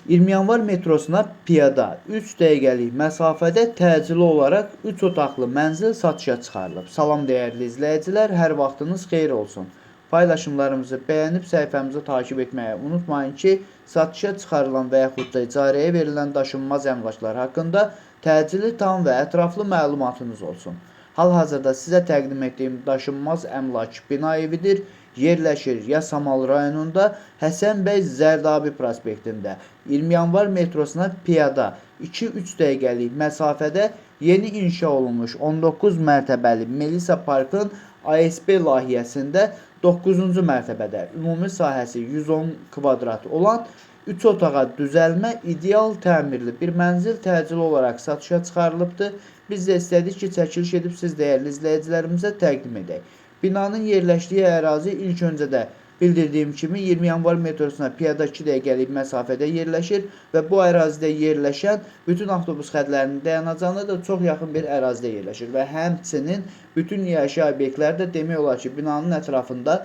20 yanvar metrosuna piyada 3 dəqiqəlik məsafədə təcili olaraq 3 otaqlı mənzil satışa çıxarılıb. Salam dəyərli izləyicilər, hər vaxtınız xeyir olsun. Paylaşımlarımızı bəyənib səhifəmizi takib etməyi unutmayın ki, satışa çıxarılan və yaxud da icarəyə verilən daşınmaz əmlaklar haqqında təcili, tam və ətraflı məlumatınız olsun. Hal-hazırda sizə təqdim etdiyim daşınmaz əmlak bina evidir. Yerləşir Yasamal rayonunda Həsən bəy Zərdabi prospektində 20 yanvar metrosuna piyada 2-3 dəqiqəlik məsafədə yeni inşa olunmuş 19 mərtəbəli Melisa Parkın ASB layihəsində 9-cu mərtəbədə ümumi sahəsi 110 kvadrat olan 3 otağa düzəlmə ideal təmirli bir mənzil təcili olaraq satışa çıxarılıbdır. Biz də istədik ki, çəkiliş edib siz dəyərli izləyicilərimizə təqdim edək. Binanın yerləşdiyi ərazi ilk öncə də bildirdiyim kimi 20 yanvar metrosuna piyada 2 dəqiqəlik məsafədə yerləşir və bu ərazidə yerləşən bütün avtobus xətlərinin dayanacağına da çox yaxın bir ərazidə yerləşir və həmçinin bütün yaşayış obyektləri də demək olar ki, binanın ətrafında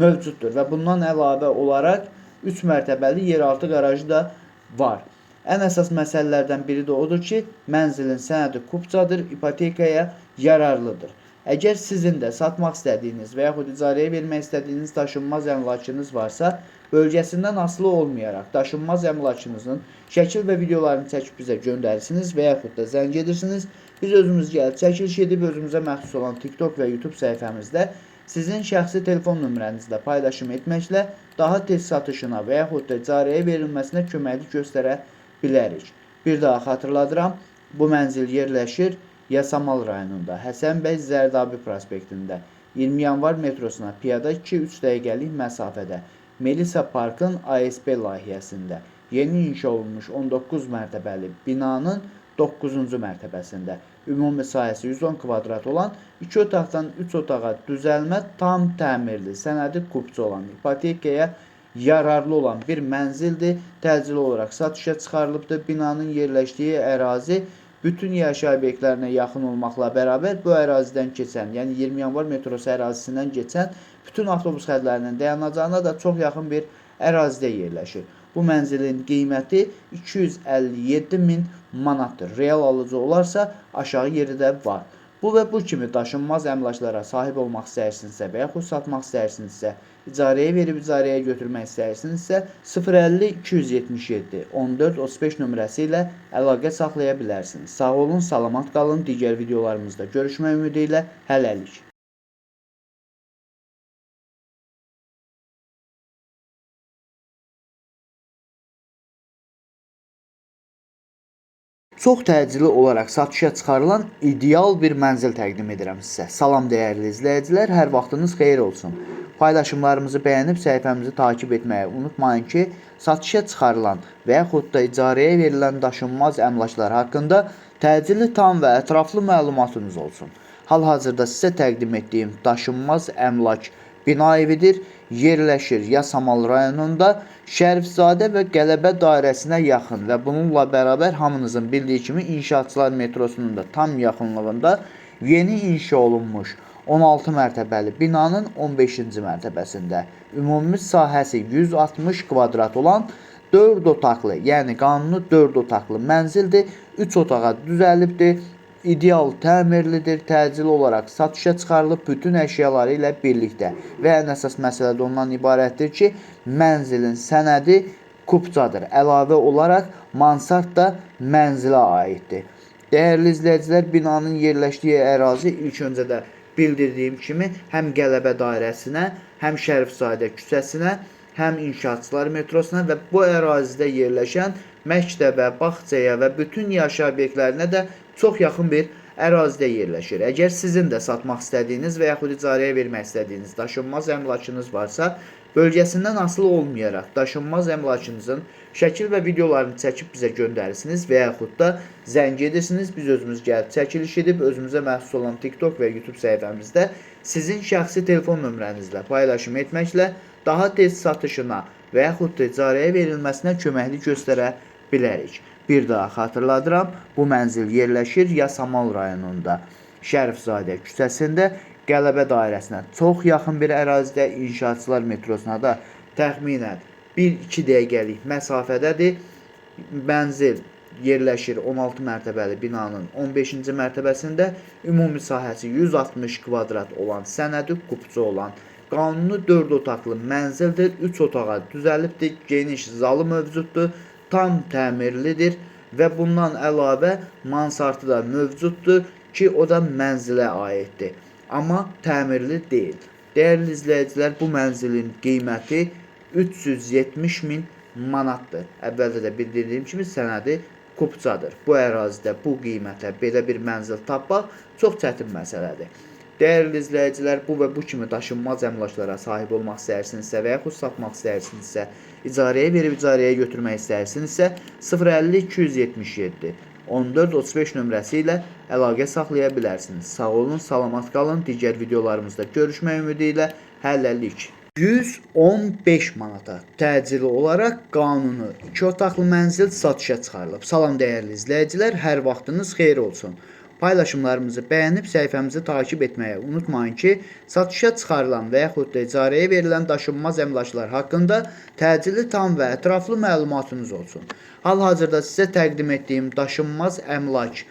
mövcuddur və bundan əlavə olaraq 3 mərtəbəli yeraltı qarajı da var. Ən əsas məsələlərdən biri də odur ki, mənzilin sənədi kupçadır, ipotekaya yararlıdır. Əgər sizin də satmaq istədiyiniz və yaxud icarəyə vermək istədiyiniz daşınmaz əmlakınız varsa, bölgəsindən asılı olmayaraq daşınmaz əmlakınızın şəkil və videolarını çəkib bizə göndərirsiniz və yaxud da zəng edirsiniz. Biz özümüz gəlib çəkiliş edib özümüzə məxsus olan TikTok və YouTube səhifəmizdə sizin şəxsi telefon nömrənizlə paylaşım etməklə daha tez satışına və yaxud da icarəyə verilməsinə köməklik göstərə bilərik. Bir daha xatırladıram, bu mənzil yerləşir Yasamal rayonunda Həsən bəy Zərdabi prospektində 20 yanvar metrosuna piyada 2-3 dəqiqəlik məsafədə Melisa Parkın ASB layihəsində yeni inşa olunmuş 19 mərtəbəli binanın 9-cu mərtəbəsində ümumi sahəsi 110 kvadrat olan 2 otaqdan 3 otağa düzəlmə tam təmirli, sənədi kupçu olan, ipotekaya yararlı olan bir mənzildir. Təcili olaraq satışa çıxarılıbdır. Binanın yerləşdiyi ərazi bütün yaşayış obyektlərinə yaxın olmaqla bərabər bu ərazidən keçən, yəni 20 yanvar metrosu ərazisindən keçən bütün avtobus xətlərinin dayanacağına da çox yaxın bir ərazidə yerləşir. Bu mənzilin qiyməti 257 min manatdır. Real alıcı olarsa aşağı yeri də var. Bu və bu kimi daşınmaz əmlaklara sahib olmaq istəyirsinizsə və yaxud satmaq istəyirsinizsə, icarəyə verib icarəyə götürmək istəyirsinizsə 050 277 14 35 nömrəsi ilə əlaqə saxlaya bilərsiniz. Sağ olun, salamat qalın. Digər videolarımızda görüşmək ümidi ilə hələlik. Çox təcili olaraq satışa çıxarılan ideal bir mənzil təqdim edirəm sizə. Salam dəyərli izləyicilər, hər vaxtınız xeyir olsun. Paylaşımlarımızı bəyənib səhifəmizi takib etməyi unutmayın ki, satışa çıxarılan və yaxud da icarəyə verilən daşınmaz əmlaklar haqqında təcili, tam və ətraflı məlumatınız olsun. Hal-hazırda sizə təqdim etdiyim daşınmaz əmlak bina evidir. Yerləşir Yasamal rayonunda Şərifzadə və Qələbə dairəsinə yaxın və bununla bərabər hamınızın bildiyi kimi İnşaatçılar metrosunun da tam yaxınlığında yeni inşa olunmuş 16 mərtəbəli binanın 15-ci mərtəbəsində ümumi sahəsi 160 kvadrat olan 4 otaqlı, yəni qanuni 4 otaqlı mənzildir. 3 otağa düzəlibdir. İdeal təmirlidir, təcili olaraq satışa çıxarılıb bütün əşyaları ilə birlikdə və ən əsas məsələ də ondan ibarətdir ki, mənzilin sənədi kupçadır. Əlavə olaraq mansard da mənzilə aiddir. Dəyərli izləyicilər, binanın yerləşdiyi ərazi ilk öncə də bildirdiyim kimi həm Qələbə dairəsinə, həm Şərifzadə küçəsinə, həm İnşaatçılar metrosuna və bu ərazidə yerləşən məktəbə, bağçaya və bütün yaşayış obyektlərinə də çox yaxın bir ərazidə yerləşir. Əgər sizin də satmaq istədiyiniz və yaxud icarəyə vermək istədiyiniz daşınmaz əmlakınız varsa, bölgəsindən asılı olmayaraq daşınmaz əmlakınızın şəkil və videolarını çəkib bizə göndərirsiniz və yaxud da zəng edirsiniz. Biz özümüz gəlib çəkiliş edib özümüzə məxsus olan TikTok və YouTube səhifəmizdə sizin şəxsi telefon nömrənizlə paylaşım etməklə daha tez satışına və yaxud da icarəyə verilməsinə köməklik göstərə bilərik. Bir daha xatırladıram, bu mənzil yerləşir Yasamal rayonunda Şərifzadə küçəsində Qələbə dairəsinə çox yaxın bir ərazidə, İnşaatçılar metrosuna da təxminən 1-2 dəqiqəlik məsafədədir. Mənzil yerləşir 16 mərtəbəli binanın 15-ci mərtəbəsində. Ümumi sahəsi 160 kvadrat olan, sənədi kupçu olan, qanuni 4 otaqlı mənzildir. 3 otağa düzəlibdir, geniş zalı mövcuddur, tam təmirlidir və bundan əlavə mansardı da mövcuddur ki, o da mənzilə aiddir. Amma təmirli deyil. Dəyərli izləyicilər, bu mənzilin qiyməti 370 min manatdır. Əvvəldə də bildirdiyim kimi sənədi kupçadır. Bu ərazidə bu qiymətə belə bir mənzil tapmaq çox çətin məsələdir. Dəyərli izləyicilər, bu və bu kimi daşınmaz əmlaklara sahib olmaq istəyirsinizsə və yaxud satmaq istəyirsinizsə, icarəyə verib icarəyə götürmək istəyirsinizsə 050 277 1435 nömrəsi ilə əlaqə saxlaya bilərsiniz. Sağ olun, salamat qalın. Digər videolarımızda görüşmək ümidi ilə hələlik. 115 manata təcili olaraq qanuni 2 otaqlı mənzil satışa çıxarılıb. Salam dəyərli izləyicilər, hər vaxtınız xeyir olsun. Paylaşımlarımızı bəyənib səhifəmizi takib etməyi unutmayın ki, satışa çıxarılan və yaxud da icarəyə verilən daşınmaz əmlaklar haqqında təcili, tam və ətraflı məlumatınız olsun. Hal-hazırda sizə təqdim etdiyim daşınmaz əmlak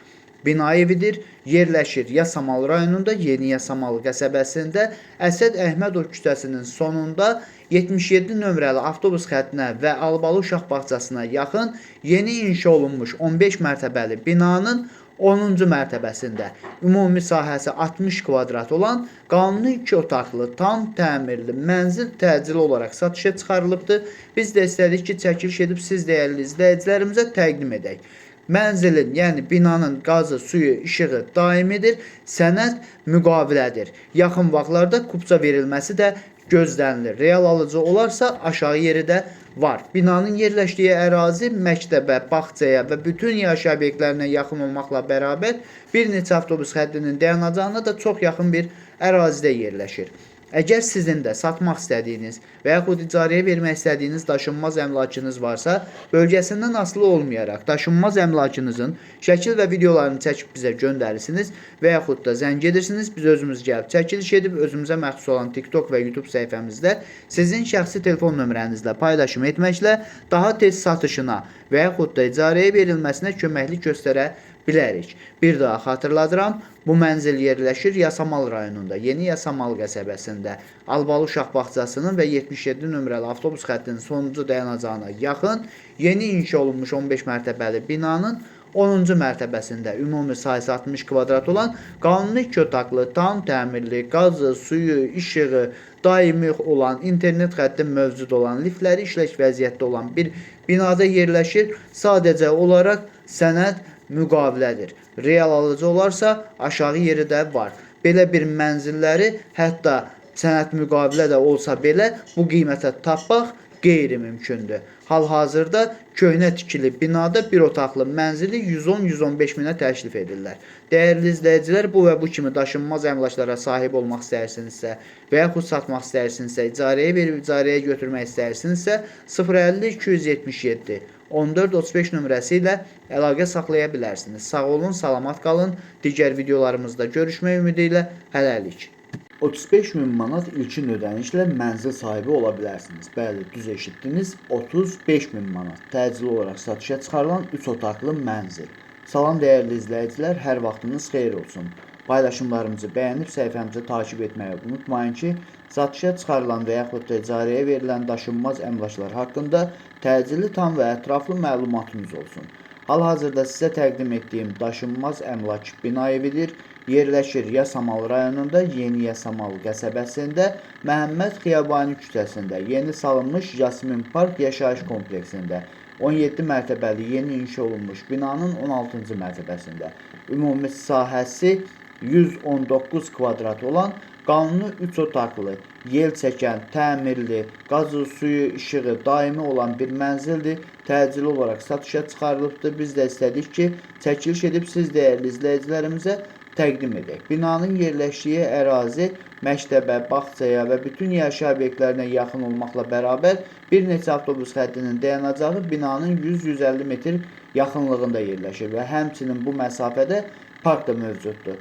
bina evidir. Yerləşir Yasamal rayonunda, Yeni Yasamal qəsəbəsində, Əsəd Əhmədov küçəsinin sonunda 77 nömrəli avtobus xəttinə və Albalı uşaq bağçasına yaxın yeni inşa olunmuş 15 mərtəbəli binanın 10-cu mərtəbəsində ümumi sahəsi 60 kvadrat olan qanuni 2 otaqlı, tam təmirli mənzil təcili olaraq satışa çıxarılıbdır. Biz də istədik ki, çəkiliş edib siz dəyərli izləyicilərimizə təqdim edək. Mənzilin, yəni binanın qazı, suyu, işığı daimidir, sənəd müqavilədir. Yaxın vaxtlarda kupça verilməsi də gözlənilir. Real alıcı olarsa aşağı yeri də var. Binanın yerləşdiyi ərazi məktəbə, bağçaya və bütün yaşayış obyektlərinə yaxın olmaqla bərabər bir neçə avtobus xəttinin dayanacağına da çox yaxın bir ərazidə yerləşir. Əgər sizin də satmaq istədiyiniz və yaxud icarəyə vermək istədiyiniz daşınmaz əmlakınız varsa, bölgəsindən asılı olmayaraq daşınmaz əmlakınızın şəkil və videolarını çəkib bizə göndərirsiniz və yaxud da zəng edirsiniz. Biz özümüz gəlib çəkiliş edib özümüzə məxsus olan TikTok və YouTube səhifəmizdə sizin şəxsi telefon nömrənizlə paylaşım etməklə daha tez satışına və yaxud da icarəyə verilməsinə köməklik göstərə bilərik. Bir daha xatırladıram, bu mənzil yerləşir Yasamal rayonunda, Yeni Yasamal qəsəbəsində, Albalı uşaq bağçasının və 77 nömrəli avtobus xəttinin sonuncu dayanacağına yaxın yeni inşa olunmuş 15 mərtəbəli binanın 10-cu mərtəbəsində ümumi sayısı 60 kvadrat olan qanuni 2 otaqlı, tam təmirli, qazı, suyu, işığı daimi olan, internet xətti mövcud olan, liftləri işlək vəziyyətdə olan bir binada yerləşir. Sadəcə olaraq sənəd müqavilədir. Real alıcı olarsa aşağı yeri də var. Belə bir mənzilləri hətta sənəd müqavilə də olsa belə bu qiymətə tapmaq qeyri-mümkündür. Hal-hazırda köhnə tikili binada bir otaqlı mənzili 110-115 minə təklif edirlər. Dəyərli izləyicilər, bu və bu kimi daşınmaz əmlaklara sahib olmaq istəyirsinizsə və yaxud satmaq istəyirsinizsə, icarəyə verib icarəyə götürmək istəyirsinizsə 050 277 1435 nömrəsi ilə əlaqə saxlaya bilərsiniz. Sağ olun, salamat qalın. Digər videolarımızda görüşmək ümidi ilə hələlik. 35 min manat ilkin ödənişlə mənzil sahibi ola bilərsiniz. Bəli, düz eşitdiniz, 35 min manat təcili olaraq satışa çıxarılan 3 otaqlı mənzil. Salam dəyərli izləyicilər, hər vaxtınız xeyir olsun. Paylaşımlarımızı bəyənib səhifəmizi takib etməyi unutmayın ki, satışa çıxarılan və yaxud da icarəyə verilən daşınmaz əmlaklar haqqında təcili, tam və ətraflı məlumatınız olsun. Hal-hazırda sizə təqdim etdiyim daşınmaz əmlak bina evidir. Yerləşir Yasamal rayonunda, Yeni Yasamal qəsəbəsində, Məhəmməd Xiyabani küçəsində, yeni salınmış Yasmin Park yaşayış kompleksində, 17 mərtəbəli yeni inşa olunmuş binanın 16-cı mərtəbəsində, ümumi sahəsi 119 kvadrat olan qanuni 3 otaqlı, yel çəkən, təmirli, qazı, suyu, işığı daimi olan bir mənzildir. Təcili olaraq satışa çıxarılıbdır. Biz də istədik ki, çəkiliş edib siz dəyərli izləyicilərimizə təqdim edək. Binanın yerləşdiyi ərazi məktəbə, bağçaya və bütün yaşayış obyektlərinə yaxın olmaqla bərabər bir neçə avtobus xəttinin dayanacağı binanın 100-150 metr yaxınlığında yerləşir və həmçinin bu məsafədə park da mövcuddur.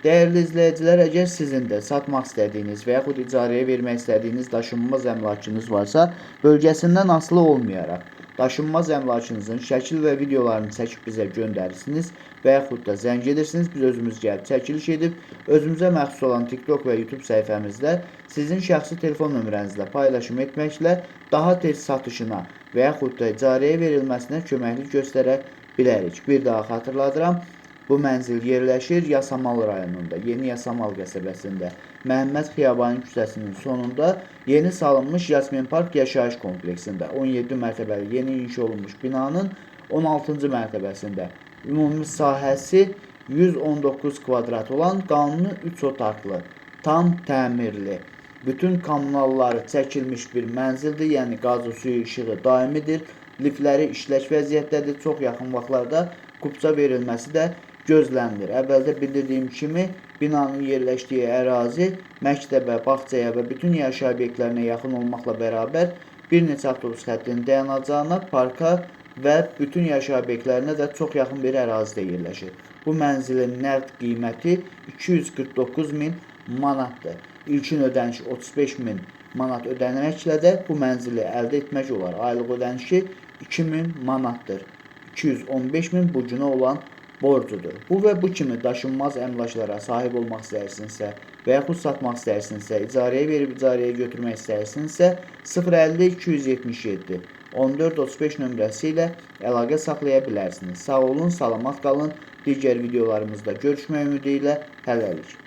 Dəyərli izləyicilər, əgər sizin də satmaq istədiyiniz və yaxud icarəyə vermək istədiyiniz daşınmaz əmlakınız varsa, bölgəsindən asılı olmayaraq daşınmaz əmlakınızın şəkil və videolarını çəkib bizə göndərirsiniz və yaxud da zəng edirsiniz. Biz özümüz gəlib çəkiliş edib, özümüzə məxsus olan TikTok və YouTube səhifəmizdə sizin şəxsi telefon nömrənizlə paylaşım etməklə daha tez satışına və yaxud da icarəyə verilməsinə köməklik göstərə bilərik. Bir daha xatırladıram. Bu mənzil yerləşir Yasamal rayonunda, Yeni Yasamal qəsəbəsində, Məhəmməd Xiyabanı küçəsinin sonunda yeni salınmış Yasmin Park yaşayış kompleksində, 17 mərtəbəli yeni inşa olunmuş binanın 16-cı mərtəbəsində. Ümumi sahəsi 119 kvadrat olan qanuni 3 otaqlı, tam təmirli, bütün kommunalları çəkilmiş bir mənzildir, yəni qazı, suyu, işığı daimidir, liftləri işlək vəziyyətdədir, çox yaxın vaxtlarda kupça verilməsi də gözlənilir. Əvvəldə bildirdiyim kimi, binanın yerləşdiyi ərazi məktəbə, bağçaya və bütün yaşayış obyektlərinə yaxın olmaqla bərabər bir neçə avtobus xəttinin dayanacağına, parka və bütün yaşayış obyektlərinə də çox yaxın bir ərazidə yerləşir. Bu mənzilin nəqd qiyməti 249.000 manatdır. İlkin ödəniş 35.000 manat ödənməklə də bu mənzili əldə etmək olar. Aylıq ödənişi 2.000 manatdır. 215.000 borcuna olan borcudur. Bu və bu kimi daşınmaz əmlaklara sahib olmaq istəyirsinizsə və yaxud satmaq istəyirsinizsə, icarəyə verib icarəyə götürmək istəyirsinizsə 050 277 1435 nömrəsi ilə əlaqə saxlaya bilərsiniz. Sağ olun, salamat qalın. Digər videolarımızda görüşmək ümidi ilə hələlik.